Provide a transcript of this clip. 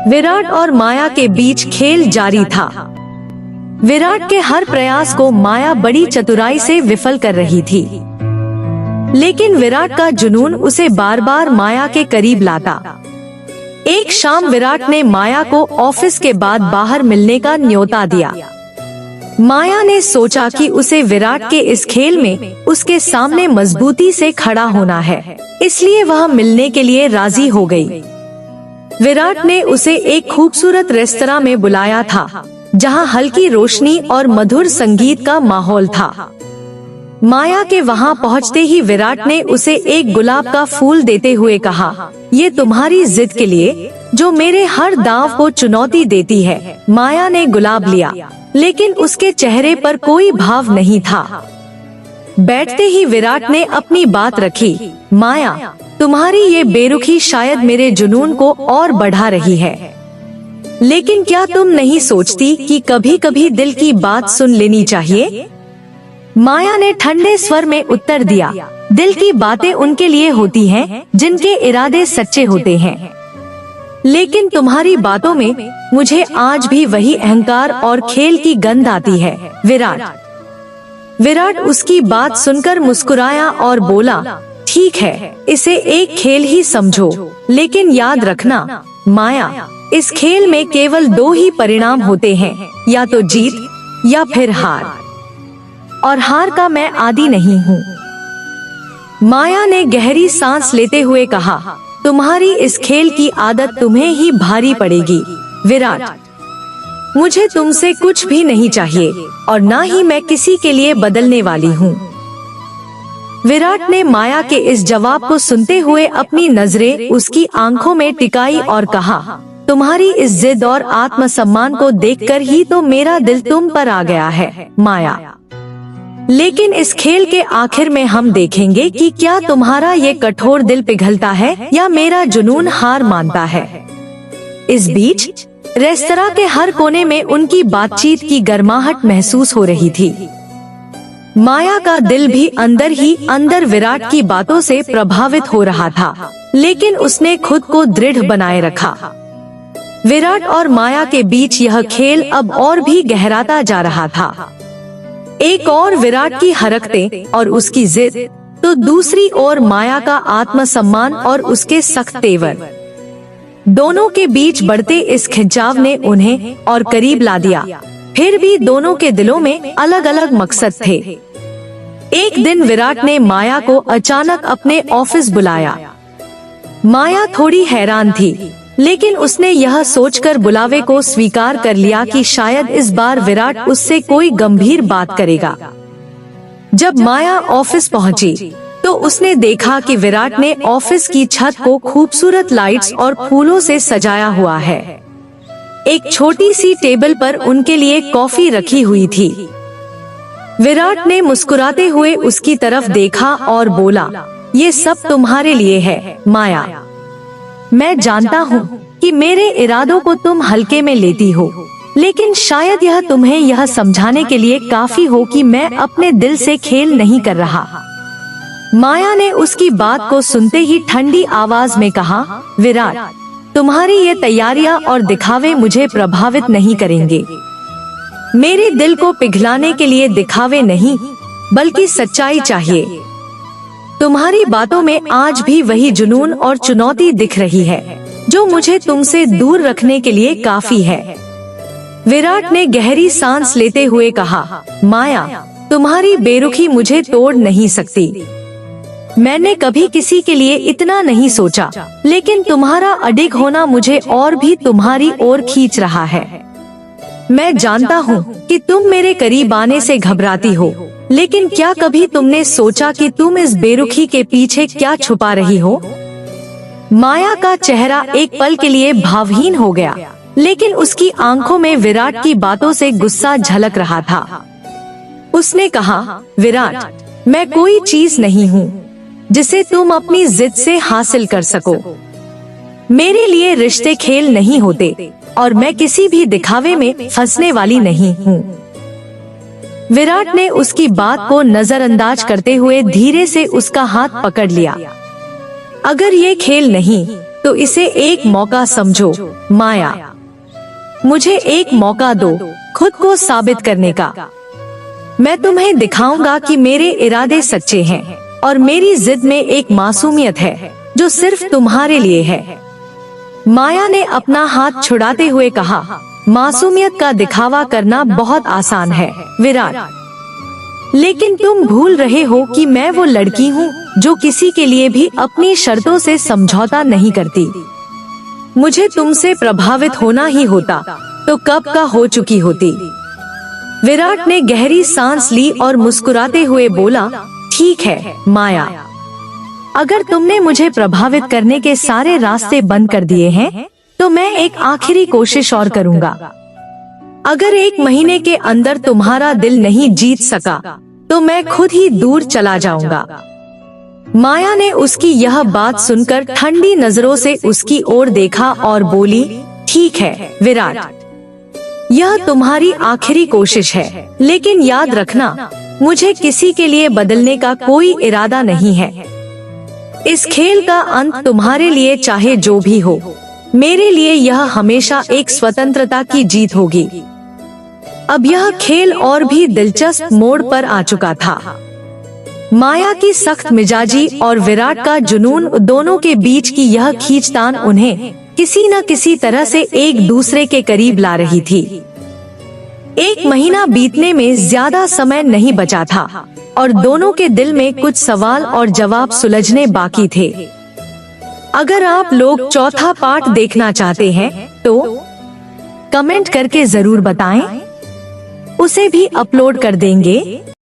विराट और माया के बीच खेल जारी था। विराट के हर प्रयास को माया बड़ी चतुराई से विफल कर रही थी, लेकिन विराट का जुनून उसे बार बार माया के करीब लाता। एक शाम विराट ने माया को ऑफिस के बाद बाहर मिलने का न्योता दिया। माया ने सोचा कि उसे विराट के इस खेल में उसके सामने मजबूती से खड़ा होना है, इसलिए वह मिलने के लिए राजी हो गई। विराट ने उसे एक खूबसूरत रेस्तरां में बुलाया था, जहां हल्की रोशनी और मधुर संगीत का माहौल था। माया के वहां पहुंचते ही विराट ने उसे एक गुलाब का फूल देते हुए कहा, ये तुम्हारी जिद के लिए, जो मेरे हर दांव को चुनौती देती है। माया ने गुलाब लिया, लेकिन उसके चेहरे पर कोई भाव नहीं था। बैठते ही विराट ने अपनी बात रखी, माया, तुम्हारी ये बेरुखी शायद मेरे जुनून को और बढ़ा रही है, लेकिन क्या तुम नहीं सोचती कि कभी कभी दिल की बात सुन लेनी चाहिए? माया ने ठंडे स्वर में उत्तर दिया, दिल की बातें उनके लिए होती हैं जिनके इरादे सच्चे होते हैं, लेकिन तुम्हारी बातों में मुझे आज भी वही अहंकार और खेल की गंध आती है। विराट उसकी बात सुनकर मुस्कुराया और बोला, ठीक है, इसे एक खेल ही समझो, लेकिन याद रखना माया, इस खेल में केवल दो ही परिणाम होते हैं, या तो जीत या फिर हार, और हार का मैं आदी नहीं हूँ। माया ने गहरी सांस लेते हुए कहा, तुम्हारी इस खेल की आदत तुम्हें ही भारी पड़ेगी। विराट, मुझे तुमसे कुछ भी नहीं चाहिए और ना ही मैं किसी के लिए बदलने वाली हूँ। विराट ने माया के इस जवाब को सुनते हुए अपनी नजरें उसकी आंखों में टिकाई और कहा, तुम्हारी इस जिद और आत्मसम्मान को देखकर ही तो मेरा दिल तुम पर आ गया है माया। लेकिन इस खेल के आखिर में हम देखेंगे कि क्या तुम्हारा ये कठोर दिल पिघलता है या मेरा जुनून हार मानता है। इस बीच रेस्तरां के हर कोने में उनकी बातचीत की गर्माहट महसूस हो रही थी। माया का दिल भी अंदर ही अंदर विराट की बातों से प्रभावित हो रहा था, लेकिन उसने खुद को दृढ़ बनाए रखा। विराट और माया के बीच यह खेल अब और भी गहराता जा रहा था। एक और विराट की हरकतें और उसकी जिद, तो दूसरी ओर माया का आत्मसम्मान और उसके सख्त तेवर। दोनों के बीच बढ़ते इस खिंचाव ने उन्हें और करीब ला दिया। फिर भी दोनों के दिलों में अलग अलग मकसद थे। एक दिन विराट ने माया को अचानक अपने ऑफिस बुलाया। माया थोड़ी हैरान थी, लेकिन उसने यह सोचकर बुलावे को स्वीकार कर लिया कि शायद इस बार विराट उससे कोई गंभीर बात करेगा। जब माया ऑफिस पहुंची, तो उसने देखा कि विराट ने ऑफिस की छत को खूबसूरत लाइट्स और फूलों से सजाया हुआ है। एक छोटी सी टेबल पर उनके लिए कॉफी रखी हुई थी। विराट ने मुस्कुराते हुए उसकी तरफ देखा और बोला, ये सब तुम्हारे लिए है माया। मैं जानता हूँ कि मेरे इरादों को तुम हल्के में लेती हो, लेकिन शायद यह तुम्हें यह समझाने के लिए काफी हो कि मैं अपने दिल से खेल नहीं कर रहा। माया ने उसकी बात को सुनते ही ठंडी आवाज में कहा, विराट, तुम्हारी ये तैयारियां और दिखावे मुझे प्रभावित नहीं करेंगे। मेरे दिल को पिघलाने के लिए दिखावे नहीं, बल्कि सच्चाई चाहिए। तुम्हारी बातों में आज भी वही जुनून और चुनौती दिख रही है, जो मुझे तुमसे दूर रखने के लिए काफी है। विराट ने गहरी सांस लेते हुए कहा, माया, तुम्हारी बेरुखी मुझे तोड़ नहीं सकती। मैंने कभी किसी के लिए इतना नहीं सोचा, लेकिन तुम्हारा अडिग होना मुझे और भी तुम्हारी ओर खींच रहा है। मैं जानता हूँ कि तुम मेरे करीब आने से घबराती हो, लेकिन क्या कभी तुमने सोचा कि तुम इस बेरुखी के पीछे क्या छुपा रही हो? माया का चेहरा एक पल के लिए भावहीन हो गया, लेकिन उसकी आंखों में विराट की बातों से गुस्सा झलक रहा था। उसने कहा, विराट, मैं कोई चीज नहीं हूँ जिसे तुम अपनी जिद से हासिल कर सको। मेरे लिए रिश्ते खेल नहीं होते और मैं किसी भी दिखावे में फंसने वाली नहीं हूँ। विराट ने उसकी बात को नजरअंदाज करते हुए धीरे से उसका हाथ पकड़ लिया। अगर ये खेल नहीं, तो इसे एक मौका समझो। माया, मुझे एक मौका दो खुद को साबित करने का। मैं तुम्हें दिखाऊंगा कि मेरे इरादे सच्चे हैं और मेरी जिद में एक मासूमियत है जो सिर्फ तुम्हारे लिए है। माया ने अपना हाथ छुड़ाते हुए कहा, मासूमियत का दिखावा करना बहुत आसान है विराट, लेकिन तुम भूल रहे हो कि मैं वो लड़की हूँ जो किसी के लिए भी अपनी शर्तों से समझौता नहीं करती। मुझे तुमसे प्रभावित होना ही होता तो कब का हो चुकी होती। विराट ने गहरी सांस ली और मुस्कुराते हुए बोला, ठीक है माया, अगर तुमने मुझे प्रभावित करने के सारे रास्ते बंद कर दिए हैं तो मैं एक आखिरी कोशिश और करूंगा। अगर 1 महीने के अंदर तुम्हारा दिल नहीं जीत सका तो मैं खुद ही दूर चला जाऊंगा। माया ने उसकी यह बात सुनकर ठंडी नजरों से उसकी ओर देखा और बोली, ठीक है विराट, यह तुम्हारी आखिरी कोशिश है, लेकिन याद रखना मुझे किसी के लिए बदलने का कोई इरादा नहीं है। इस खेल का अंत तुम्हारे लिए चाहे जो भी हो, मेरे लिए यह हमेशा एक स्वतंत्रता की जीत होगी। अब यह खेल और भी दिलचस्प मोड़ पर आ चुका था। माया की सख्त मिजाजी और विराट का जुनून, दोनों के बीच की यह खींचतान उन्हें किसी न किसी तरह से एक दूसरे के करीब ला रही थी। 1 महीना बीतने में ज्यादा समय नहीं बचा था और दोनों के दिल में कुछ सवाल और जवाब सुलझने बाकी थे। अगर आप लोग चौथा पार्ट देखना चाहते हैं तो कमेंट करके जरूर बताएं, उसे भी अपलोड कर देंगे।